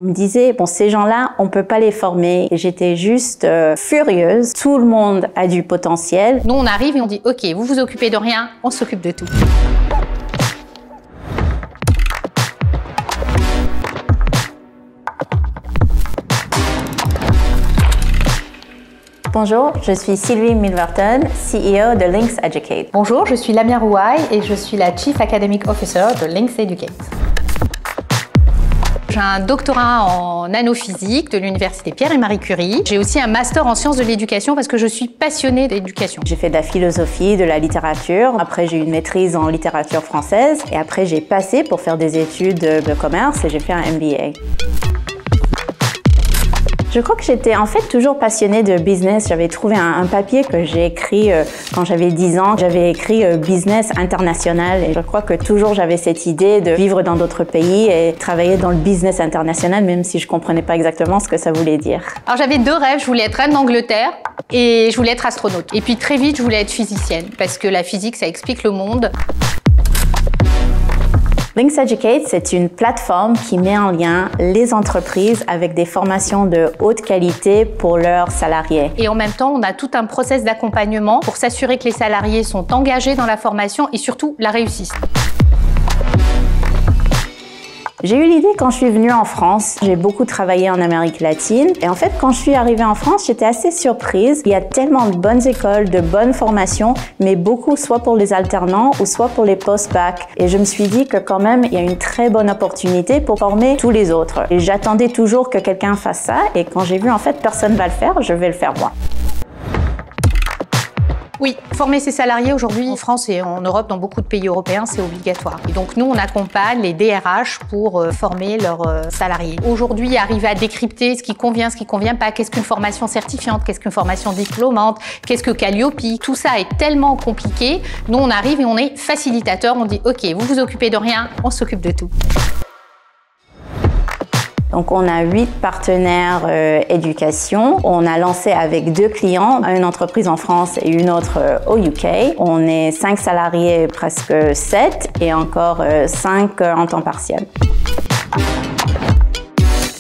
On me disait, bon, ces gens-là, on peut pas les former. Et j'étais juste furieuse. Tout le monde a du potentiel. Nous, on arrive et on dit, OK, vous vous occupez de rien, on s'occupe de tout. Bonjour, je suis Sylvie Milverton, CEO de Lynx Educate. Bonjour, je suis Lamia Rouaille et je suis la Chief Academic Officer de Lynx Educate. J'ai un doctorat en nanophysique de l'université Pierre et Marie Curie. J'ai aussi un master en sciences de l'éducation parce que je suis passionnée d'éducation. J'ai fait de la philosophie, de la littérature. Après, j'ai eu une maîtrise en littérature française. Et après, j'ai passé pour faire des études de commerce et j'ai fait un MBA. Je crois que j'étais en fait toujours passionnée de business. J'avais trouvé un papier que j'ai écrit quand j'avais 10 ans. J'avais écrit business international et je crois que toujours j'avais cette idée de vivre dans d'autres pays et travailler dans le business international, même si je comprenais pas exactement ce que ça voulait dire. Alors j'avais deux rêves, je voulais être reine d'Angleterre et je voulais être astronaute. Et puis très vite, je voulais être physicienne parce que la physique, ça explique le monde. Lynx Educate, c'est une plateforme qui met en lien les entreprises avec des formations de haute qualité pour leurs salariés. Et en même temps, on a tout un process d'accompagnement pour s'assurer que les salariés sont engagés dans la formation et surtout la réussissent. J'ai eu l'idée quand je suis venue en France. J'ai beaucoup travaillé en Amérique latine. Et en fait, quand je suis arrivée en France, j'étais assez surprise. Il y a tellement de bonnes écoles, de bonnes formations, mais beaucoup soit pour les alternants ou soit pour les post-bac. Et je me suis dit que quand même, il y a une très bonne opportunité pour former tous les autres. Et j'attendais toujours que quelqu'un fasse ça. Et quand j'ai vu, en fait, personne va le faire, je vais le faire moi. Oui, former ses salariés aujourd'hui en France et en Europe, dans beaucoup de pays européens, c'est obligatoire. Et donc nous, on accompagne les DRH pour former leurs salariés. Aujourd'hui, arriver à décrypter ce qui convient pas, qu'est-ce qu'une formation certifiante, qu'est-ce qu'une formation diplômante, qu'est-ce que Calliope, tout ça est tellement compliqué. Nous, on arrive et on est facilitateur, on dit OK, vous vous occupez de rien, on s'occupe de tout. Donc, on a 8 partenaires éducation. On a lancé avec 2 clients, une entreprise en France et une autre au UK. On est 5 salariés, presque 7, et encore 5 en temps partiel.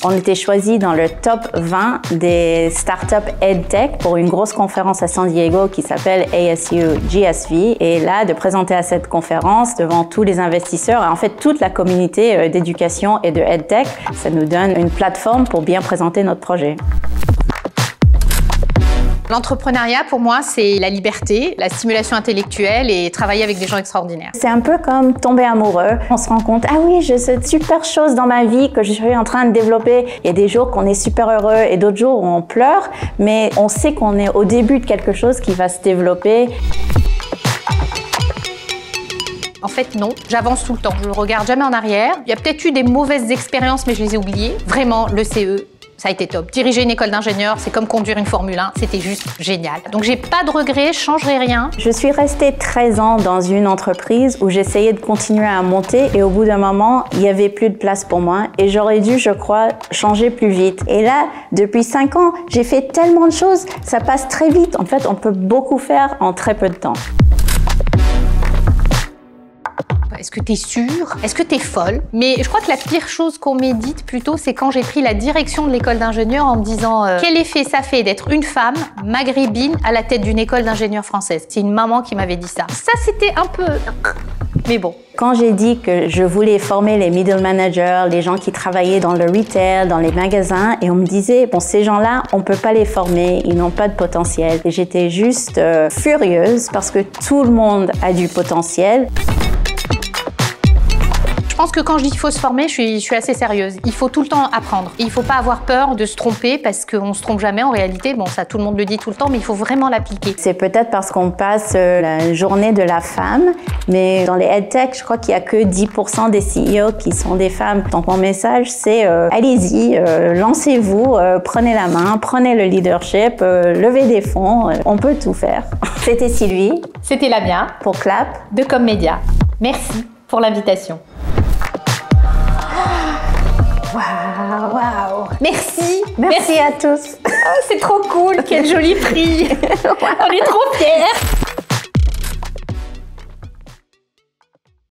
On était choisi dans le top 20 des startups EdTech pour une grosse conférence à San Diego qui s'appelle ASU GSV. Et là, de présenter à cette conférence devant tous les investisseurs et en fait toute la communauté d'éducation et de EdTech, ça nous donne une plateforme pour bien présenter notre projet. L'entrepreneuriat, pour moi, c'est la liberté, la stimulation intellectuelle et travailler avec des gens extraordinaires. C'est un peu comme tomber amoureux. On se rend compte, ah oui, j'ai cette super chose dans ma vie que je suis en train de développer. Il y a des jours qu'on est super heureux et d'autres jours où on pleure, mais on sait qu'on est au début de quelque chose qui va se développer. En fait, non. J'avance tout le temps. Je ne regarde jamais en arrière. Il y a peut-être eu des mauvaises expériences, mais je les ai oubliées. Vraiment, le CE, ça a été top. Diriger une école d'ingénieur, c'est comme conduire une Formule 1, c'était juste génial. Donc j'ai pas de regrets, je changerai rien. Je suis restée 13 ans dans une entreprise où j'essayais de continuer à monter et au bout d'un moment, il y avait plus de place pour moi et j'aurais dû, je crois, changer plus vite. Et là, depuis 5 ans, j'ai fait tellement de choses, ça passe très vite. En fait, on peut beaucoup faire en très peu de temps. Est-ce que t'es sûre? Est-ce que t'es folle? Mais je crois que la pire chose qu'on m'ait dite plutôt, c'est quand j'ai pris la direction de l'école d'ingénieur en me disant quel effet ça fait d'être une femme maghrébine à la tête d'une école d'ingénieur française. C'est une maman qui m'avait dit ça. Ça, c'était un peu... Mais bon. Quand j'ai dit que je voulais former les middle managers, les gens qui travaillaient dans le retail, dans les magasins, et on me disait, bon, ces gens-là, on peut pas les former, ils n'ont pas de potentiel. Et j'étais juste furieuse parce que tout le monde a du potentiel. Je pense que quand je dis qu'il faut se former, je suis assez sérieuse. Il faut tout le temps apprendre. Et il ne faut pas avoir peur de se tromper parce qu'on ne se trompe jamais en réalité. Bon, ça, tout le monde le dit tout le temps, mais il faut vraiment l'appliquer. C'est peut-être parce qu'on passe la journée de la femme, mais dans les EdTech, je crois qu'il n'y a que 10% des CEO qui sont des femmes. Donc mon message, c'est allez-y, lancez-vous, prenez la main, prenez le leadership, levez des fonds, on peut tout faire. C'était Sylvie. C'était Lamia. Pour Clap. De Comme Média. Merci pour l'invitation. Waouh! Merci! Merci à tous! Oh, c'est trop cool! Quel joli prix! On est trop fiers!